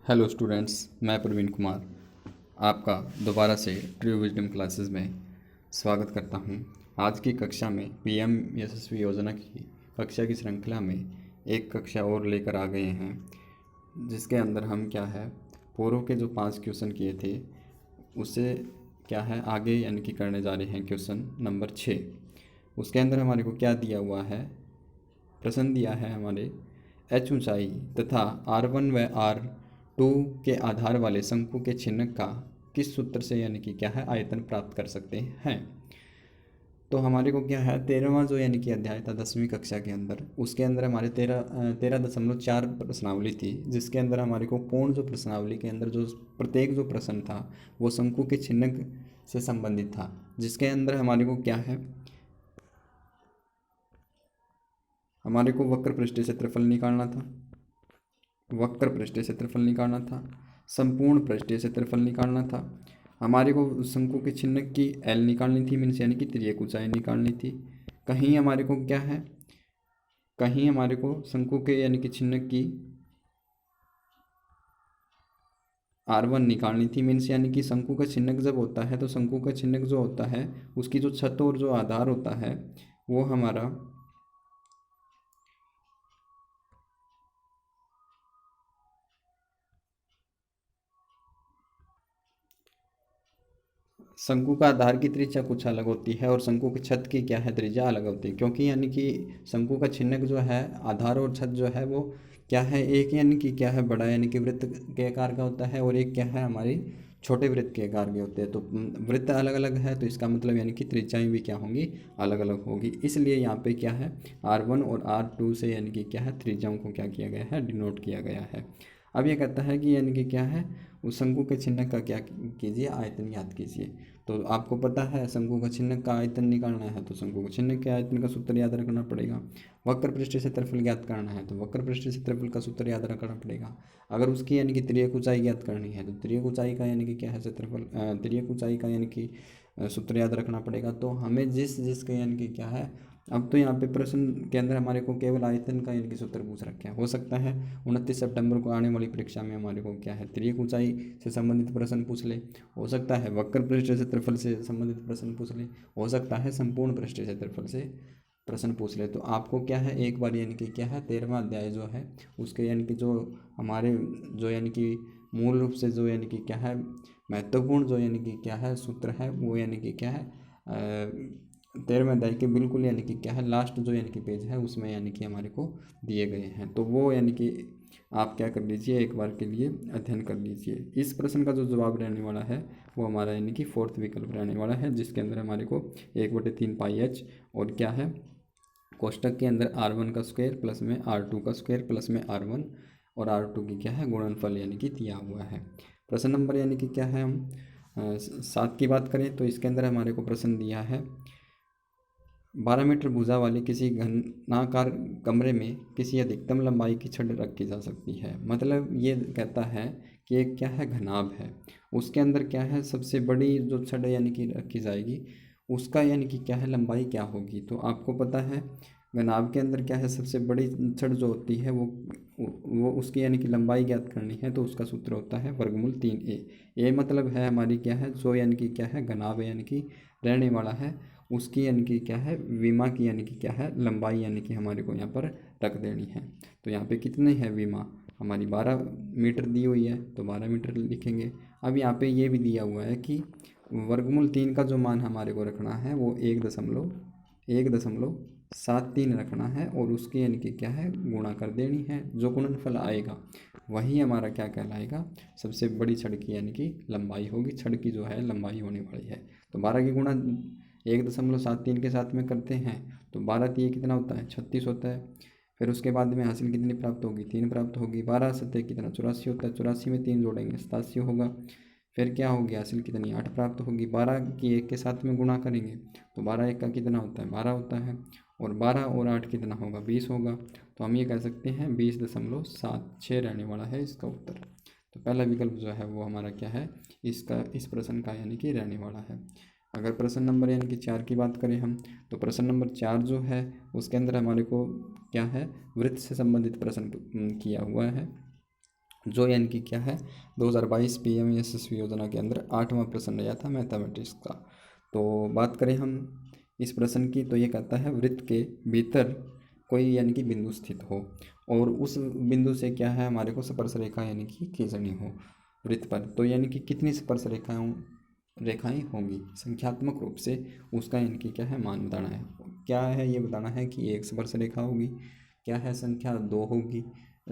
Hello students, मैं प्रवीण कुमार आपका दोबारा से ट्रू विजडम क्लासेस में स्वागत करता हूं। आज की कक्षा में पीएम यशस्वी योजना की कक्षा की श्रृंखला में एक कक्षा और लेकर आ गए हैं, जिसके अंदर हम क्या है पूर्व के जो 5 क्वेश्चन किए थे उससे क्या है आगे यानी कि करने जा रहे हैं क्वेश्चन नंबर 6। उसके अंदर हमारे को क्या दिया हुआ है, प्रश्न दिया है हमारे एच ऊंचाई तथा R1 व R2 के आधार वाले शंकु के छिन्नक का किस सूत्र से यानी कि क्या है आयतन प्राप्त कर सकते हैं। तो हमारे को क्या है 13वां जो यानी कि अध्याय था 10वीं कक्षा के अंदर, उसके अंदर हमारे 13.4 प्रश्नावली थी, जिसके अंदर हमारे को पूर्ण जो प्रश्नावली के अंदर जो प्रत्येक जो प्रश्न था वो शंकु के छिन्नक से संबंधित था, जिसके अंदर हमारे को क्या है हमारे को वक्र पृष्ठीय क्षेत्रफल निकालना था, वक्र पृष्ठीय क्षेत्रफल निकालना था, संपूर्ण पृष्ठीय क्षेत्रफल निकालना था, हमारे को शंकु के छिन्नक की एल निकालनी थी, मीन्स यानी कि तिर्यक ऊंचाई निकालनी थी। कहीं हमारे को क्या है, कहीं हमारे को शंकु के यानी कि छिन्नक की R1 निकालनी थी, मीन्स यानी कि शंकु का छिन्नक जब होता है तो शंकु का छिन्नक जो होता है उसकी जो छत और जो आधार होता है वो हमारा शंकु का आधार की त्रिज्या कुछ अलग होती है और शंकु की छत की क्या है त्रिज्या अलग होती है, क्योंकि यानी कि शंकु का छिन्नक जो है आधार और छत जो है वो क्या है एक यानी कि क्या है बड़ा यानी कि वृत्त के आकार का होता है और एक क्या है हमारी छोटे वृत्त के आकार के होते हैं। तो वृत्त अलग अलग है तो इसका मतलब यानी कि त्रिज्याएं भी क्या होंगी, अलग अलग होगी। इसलिए यहाँ पे क्या है R1 और R2 से यानी कि क्या है त्रिज्याओं को क्या किया गया है, डिनोट किया गया है। अब ये कहता है कि यानी कि क्या है उस शंकु के छिन्नक का क्या कीजिए, आयतन याद कीजिए। तो आपको पता है शंकु का छिन्नक का आयतन निकालना है तो शंकु के छिन्नक के आयतन का सूत्र याद रखना पड़ेगा। वक्र पृष्ठीय क्षेत्रफल ज्ञात करना है तो वक्र पृष्ठीय क्षेत्रफल का सूत्र याद रखना पड़ेगा। अगर उसकी यानी कि तिर्यक ऊंचाई ज्ञात करनी है तो तिर्यक ऊंचाई का यानी कि क्या है क्षेत्रफल, तिर्यक ऊंचाई का यानी कि सूत्र याद रखना पड़ेगा। तो हमें जिसका यानी कि क्या है, अब तो यहाँ पे प्रश्न के अंदर हमारे को केवल आयतन का यानी कि सूत्र पूछ रखे हैं। हो सकता है 29 सितंबर को आने वाली परीक्षा में हमारे को क्या है तिर्यक ऊंचाई से संबंधित प्रश्न पूछ ले, हो सकता है वक्र पृष्ठीय क्षेत्रफल से संबंधित प्रश्न पूछ ले, हो सकता है संपूर्ण पृष्ठीय क्षेत्रफल से प्रश्न पूछ ले। तो आपको क्या है एक बार यानी कि क्या है 13वां अध्याय जो है उसके यानी कि जो हमारे जो यानी कि मूल रूप से जो यानी कि क्या है महत्वपूर्ण जो यानी कि क्या है सूत्र है वो यानी कि क्या है 13वें अध्याय के बिल्कुल यानी कि क्या है लास्ट जो यानी कि पेज है उसमें यानी कि हमारे को दिए गए हैं। तो वो यानी कि आप क्या कर लीजिए एक बार के लिए अध्ययन कर लीजिए। इस प्रश्न का जो जवाब रहने वाला है वो हमारा यानी कि 4th विकल्प रहने वाला है, जिसके अंदर हमारे को 1/3 पाई एच और क्या है कोष्टक के अंदर R1 का स्क्वायर प्लस में R2 का स्क्वायर प्लस में R1 और R2 की क्या है गुणनफल यानी कि दिया हुआ है। प्रश्न नंबर यानी कि क्या है हम 7 की बात करें तो इसके अंदर हमारे को प्रश्न दिया है 12 मीटर भुजा वाले किसी घनाकार कमरे में किसी अधिकतम लंबाई की छड़ रखी जा सकती है। मतलब ये कहता है कि एक क्या है घनाभ है, उसके अंदर क्या है सबसे बड़ी जो छड़ यानी कि रखी जाएगी उसका यानी कि क्या है लंबाई क्या होगी। तो आपको पता है घनाभ के अंदर क्या है सबसे बड़ी छड़ जो होती है वो उसकी यानी कि लंबाई ज्ञात करनी है तो उसका सूत्र होता है वर्गमूल 3a। ये मतलब है हमारी क्या है जो यानी कि क्या है घनाभ यानी कि रहने वाला है उसकी यानी कि क्या है विमा की यानी कि क्या है लंबाई यानी कि हमारे को यहाँ पर रख देनी है। तो यहाँ पे कितनी है विमा हमारी 12 मीटर दी हुई है तो 12 मीटर लिखेंगे। अब यहाँ पे ये भी दिया हुआ है कि वर्गमूल 3 का जो मान हमारे को रखना है वो 1.73 रखना है और उसकी यानी कि क्या है गुणा कर देनी है। जो गुणनफल आएगा वही हमारा क्या कहलाएगा सबसे बड़ी छड़ की यानी कि लंबाई होगी, छड़ की जो है लंबाई होने वाली है। तो 12 की गुणा 1.73 के साथ में करते हैं तो 12 ये कितना होता है 36 होता है। फिर उसके बाद में हासिल कितनी प्राप्त होगी 3 प्राप्त होगी। 12 सत्य कितना 84 होता है, 84 में 3 जोड़ेंगे 87 होगा। फिर क्या होगी हासिल कितनी 8 प्राप्त होगी। 12 की 1 के साथ में गुणा करेंगे तो 12 1 का कितना होता है 12 होता है और 12 और 8 कितना होगा 20 होगा। तो हम ये कह सकते हैं 20.76 रहने वाला है इसका उत्तर। तो पहला विकल्प जो है वो हमारा क्या है इसका इस प्रश्न का यानी कि रहने वाला है। अगर प्रश्न नंबर यानी कि 4 की बात करें हम तो प्रश्न नंबर 4 जो है उसके अंदर हमारे को क्या है वृत्त से संबंधित प्रश्न किया हुआ है। जो यानी कि क्या है 2022 पीएम यशस्वी योजना के अंदर 8वां प्रश्न आया था मैथमेटिक्स का। तो बात करें हम इस प्रश्न की, तो ये कहता है वृत्त के भीतर कोई यानी कि बिंदु स्थित हो और उस बिंदु से क्या है हमारे को स्पर्श रेखा यानी कि खींचनी हो वृत्त पर, तो यानी कि कितनी स्पर्श रेखाएं होंगी संख्यात्मक रूप से उसका यानी कि क्या है मान बताना है। क्या है ये बताना है कि एक स्पर्श रेखा होगी, क्या है संख्या 2 होगी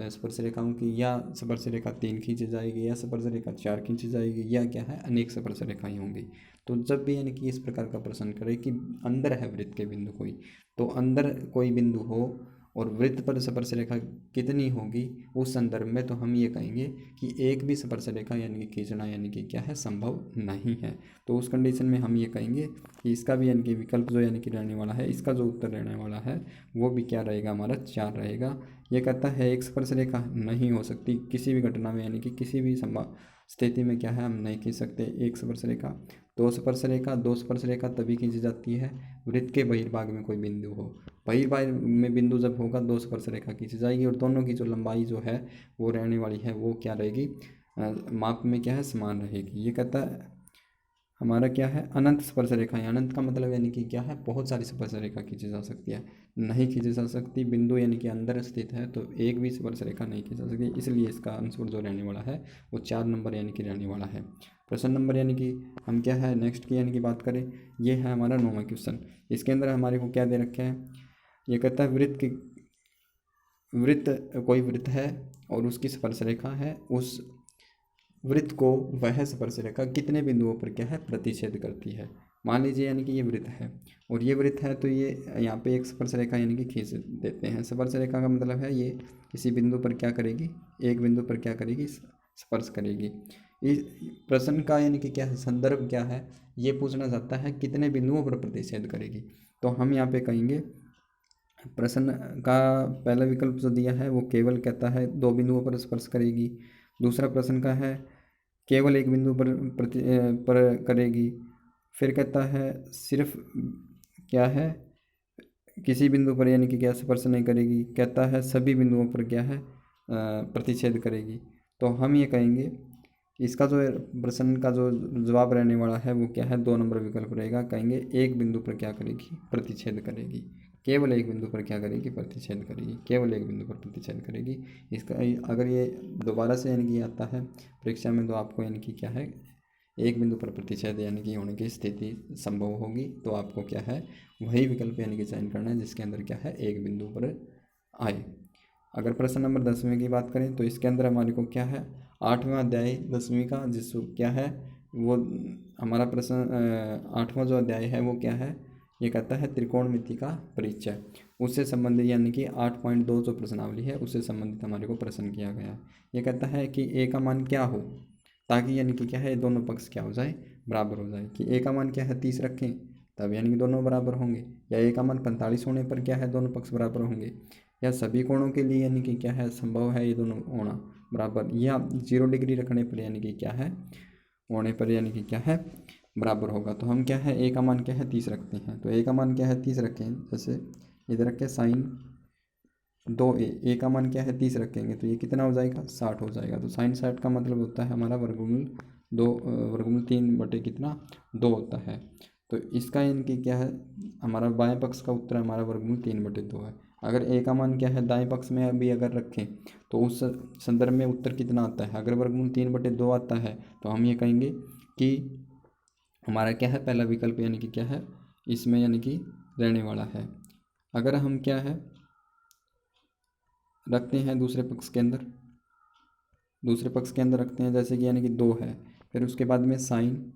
स्पर्श रेखाओं की, या स्पर्श रेखा 3 खींची जाएगी, या स्पर्श रेखा 4 खींची जाएगी, या क्या है अनेक स्पर्श रेखाएं होंगी। तो जब भी यानी कि इस प्रकार का प्रश्न करे कि अंदर है वृत्त के बिंदु कोई, तो अंदर कोई बिंदु हो और वृत्त पर स्पर्श रेखा कितनी होगी उस संदर्भ में, तो हम ये कहेंगे कि एक भी स्पर्श रेखा यानी कि खींचना यानी कि क्या है संभव नहीं है। तो उस कंडीशन में हम ये कहेंगे कि इसका भी यानी कि विकल्प जो यानी कि रहने वाला है, इसका जो उत्तर रहने वाला है वो भी क्या रहेगा हमारा 4 रहेगा। ये कहता है एक स्पर्श रेखा नहीं हो सकती किसी भी घटना में, यानी कि किसी भी संभव स्थिति में क्या है हम नहीं खींच सकते एक स्पर्श रेखा। दो स्पर्श रेखा तभी खींची जाती है वृत्त के बहिर्भाग में कोई बिंदु हो। बहिर्भाग में बिंदु जब होगा 2 स्पर्श रेखा खींची जाएगी और दोनों की जो लंबाई जो है वो रहने वाली है वो क्या रहेगी माप में क्या है समान रहेगी। ये कहता है हमारा क्या है अनंत स्पर्श रेखाएं, अनंत का मतलब यानी कि क्या है बहुत सारी स्पर्श रेखा खींची जा सकती है, नहीं खींची जा सकती बिंदु यानी कि अंदर स्थित है तो एक भी स्पर्श रेखा नहीं खींच जा सकती, इसलिए इसका आंसर जो रहने वाला है वो 4 नंबर यानी कि रहने वाला है। प्रश्न नंबर यानी कि हम क्या है नेक्स्ट की यानी कि बात करें, ये है हमारा 9वां क्वेश्चन। इसके अंदर हमारे को क्या दे रखा है, ये कहता है वृत्त कोई वृत्त है और उसकी स्पर्श रेखा है, उस वृत्त को वह स्पर्श रेखा कितने बिंदुओं पर क्या है प्रतिच्छेद करती है। मान लीजिए यानी कि ये वृत्त है और ये वृत्त है, तो ये यहाँ पे एक स्पर्श रेखा यानी कि खींच देते हैं। स्पर्श रेखा का मतलब है ये किसी बिंदु पर क्या करेगी, एक बिंदु पर क्या करेगी स्पर्श करेगी। इस प्रश्न का यानी कि क्या है संदर्भ क्या है, ये पूछना चाहता है कितने बिंदुओं पर प्रतिच्छेद करेगी। तो हम यहाँ पे कहेंगे प्रश्न का पहला विकल्प जो दिया है वो केवल कहता है 2 बिंदुओं पर स्पर्श करेगी। दूसरा प्रश्न का है केवल एक बिंदु पर करेगी। फिर कहता है सिर्फ क्या है किसी बिंदु पर यानी कि क्या स्पर्श नहीं करेगी। कहता है सभी बिंदुओं पर क्या है प्रतिच्छेद करेगी। तो हम ये कहेंगे इसका जो प्रश्न का जो जवाब रहने वाला है वो क्या है 2 नंबर विकल्प रहेगा। कहेंगे एक बिंदु पर क्या करेगी प्रतिच्छेद करेगी, केवल एक बिंदु पर क्या करेगी प्रतिच्छेद करेगी, केवल एक बिंदु पर प्रतिच्छेद करेगी। इसका अगर ये दोबारा से यानी कि आता है परीक्षा में तो आपको यानी कि क्या है एक बिंदु पर प्रतिच्छेद यानी कि होने की स्थिति संभव होगी, तो आपको क्या है वही विकल्प यानी कि चयन करना है जिसके अंदर क्या है एक बिंदु पर आए। अगर प्रश्न नंबर 10वें की बात करें तो इसके अंदर हमारे को क्या है 8वां अध्याय 10वीं का जिसको क्या है वो हमारा प्रश्न 8वां जो अध्याय है वो क्या है, ये कहता है त्रिकोणमिति का परिचय। उससे संबंधित यानी कि 8.2 जो प्रश्नावली है उससे संबंधित हमारे को प्रश्न किया गया है। ये कहता है कि ए का मान क्या हो ताकि यानी कि क्या है दोनों पक्ष क्या हो जाए बराबर हो जाए। कि ए का मान क्या है 30 रखें तब यानी कि दोनों बराबर होंगे, या ए का मान 45 होने पर क्या है दोनों पक्ष बराबर होंगे, या सभी कोणों के लिए यानी कि क्या है संभव है ये दोनों होना बराबर, या 0 डिग्री रखने पर यानी कि क्या है होने पर यानी कि क्या है बराबर होगा। तो हम क्या है ए का मान क्या है 30 रखते हैं, तो ए का मान क्या है 30 रखें, जैसे इधर रखें साइन 2a का मान क्या है 30 रखेंगे तो ये कितना हो जाएगा 60 हो जाएगा। तो साइन 60 का मतलब होता है हमारा वर्गमूल 2 वर्गमूल 3 बटे कितना 2 होता है। तो इसका इनकी क्या है हमारा बाएं पक्ष का उत्तर हमारा वर्गमूल 3 बटे 2 है। अगर ए का मान क्या है दाएं पक्ष में अभी अगर रखें तो उस संदर्भ में उत्तर कितना आता है, अगर वर्गमूल 3 बटे 2 आता है तो हम ये कहेंगे कि हमारा क्या है पहला विकल्प यानी कि क्या है इसमें यानी कि रहने वाला है। अगर हम क्या है रखते हैं दूसरे पक्ष के अंदर रखते हैं जैसे कि यानी कि 2 है, फिर उसके बाद में साइन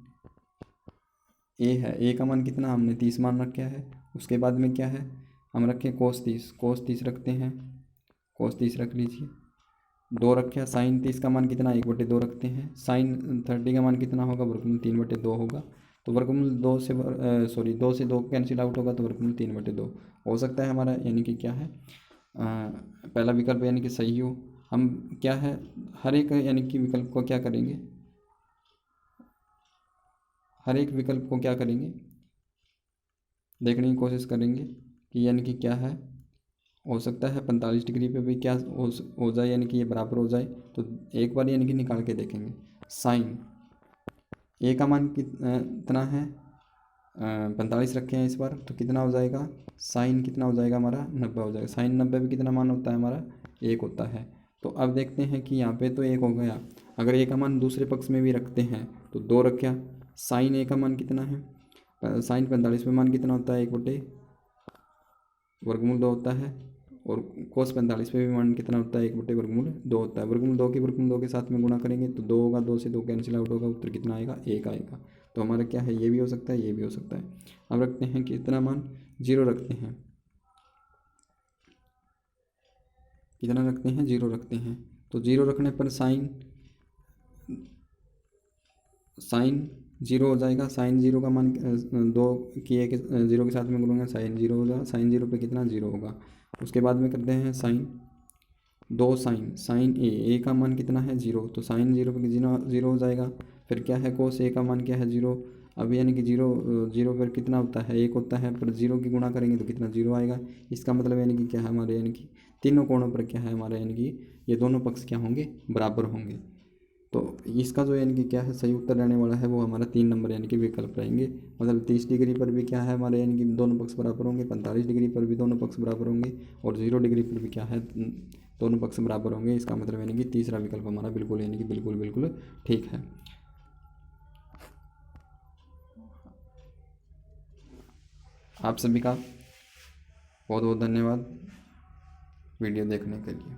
ए है, ए का मान कितना हमने 30 मान रखा है। उसके बाद में क्या है हम रखें कोस 30 रखते हैं, कोस 30 रख लीजिए। 2 रखे साइन 30 का मान कितना 1/2 रखते हैं, साइन 30 का मान कितना होगा वर्गमूल 3/2 होगा। तो वर्गमूल 2 से 2 से 2 कैंसिल आउट होगा तो वर्गमूल 3/2 हो सकता है हमारा यानी कि क्या है पहला विकल्प यानी कि सही हो। हम क्या है हर एक यानी कि विकल्प को क्या करेंगे, हर एक विकल्प को क्या करेंगे देखने की कोशिश करेंगे कि यानी कि क्या है हो सकता है 45 डिग्री पे भी क्या हो जाए, यानी कि ये बराबर हो जाए। तो एक बार यानी कि निकाल के देखेंगे। साइन ए का मान कितना है, 45 रखे हैं इस बार, तो कितना हो जाएगा, साइन कितना हो जाएगा हमारा 90 हो जाएगा। साइन 90 पे कितना मान होता है हमारा, 1 होता है। तो अब देखते हैं कि यहाँ पे तो 1 हो गया, अगर ए का मान दूसरे पक्ष में भी रखते हैं तो 2 रखा। साइन ए का मान कितना है, साइन 45 में मान कितना होता है, 1/वर्गमूल 2 होता है। और कोस 45 पे भी मान कितना होता है, 1/वर्गमूल 2 होता है। वर्गमूल 2 के साथ में गुणा करेंगे तो 2 होगा, 2 से 2 कैंसिल आउट होगा, उत्तर कितना आएगा, 1 आएगा। तो हमारा क्या है, ये भी हो सकता है, ये भी हो सकता है। अब रखते हैं कि इतना मान 0 रखते हैं, कितना रखते हैं, 0 रखते हैं। तो 0 रखने पर साइन 0 हो जाएगा। साइन 0 का मान 2 की एक 0 के साथ में गुणूंगा, साइन 0 होगा। साइन 0 पे कितना, 0 होगा। उसके बाद में करते हैं साइन 2 साइन ए का मान कितना है, 0, तो साइन 0 पे 0 हो जाएगा। फिर क्या है, कोस ए का मान क्या है, 0। अब यानी कि 0 पर कितना होता है, 1 होता है, पर 0 की गुणा करेंगे तो कितना, 0 आएगा। इसका मतलब यानी कि क्या है हमारे, यानी कि तीनों कोणों पर क्या है हमारे, यानी कि ये दोनों पक्ष क्या होंगे, बराबर होंगे। तो इसका जो यानी कि क्या है सही उत्तर रहने वाला है वो हमारा 3 नंबर यानी कि विकल्प रहेंगे। मतलब 30 डिग्री पर भी क्या है हमारे, यानी कि दोनों पक्ष बराबर होंगे, 45 डिग्री पर भी दोनों पक्ष बराबर होंगे, और 0 डिग्री पर भी क्या है, दोनों पक्ष बराबर होंगे। इसका मतलब यानी कि तीसरा विकल्प हमारा बिल्कुल, यानी कि बिल्कुल बिल्कुल ठीक है। आप सभी का बहुत बहुत धन्यवाद वीडियो देखने के लिए।